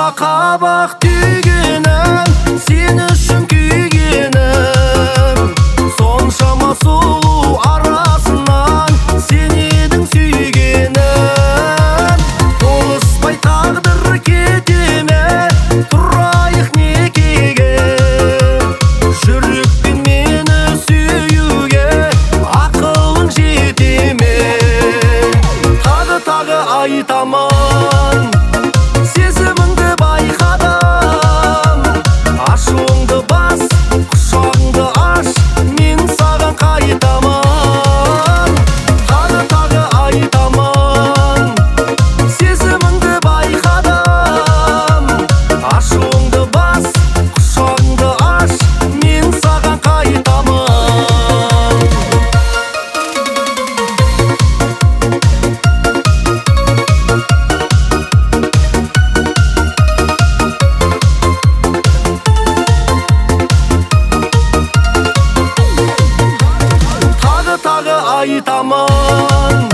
Алма қабақ түйгенім, сен үшін күйгенім. Соншама сұлу арасынан сен едің сүйгенім. Толыспай тағдыр кетеме, тұрайық некеге. Жүрекпен мені сүйуге ақылың жетеме. Тағы айтамын, сезіміңді байқадым. Ашуыңды бас, құшағыңды аш, мен саған қайтамын. Тағы айтамын, сезіміңді байқадым. Ашуыңды бас, құшағыңды аш, мен саған қайтамын. Айтамын.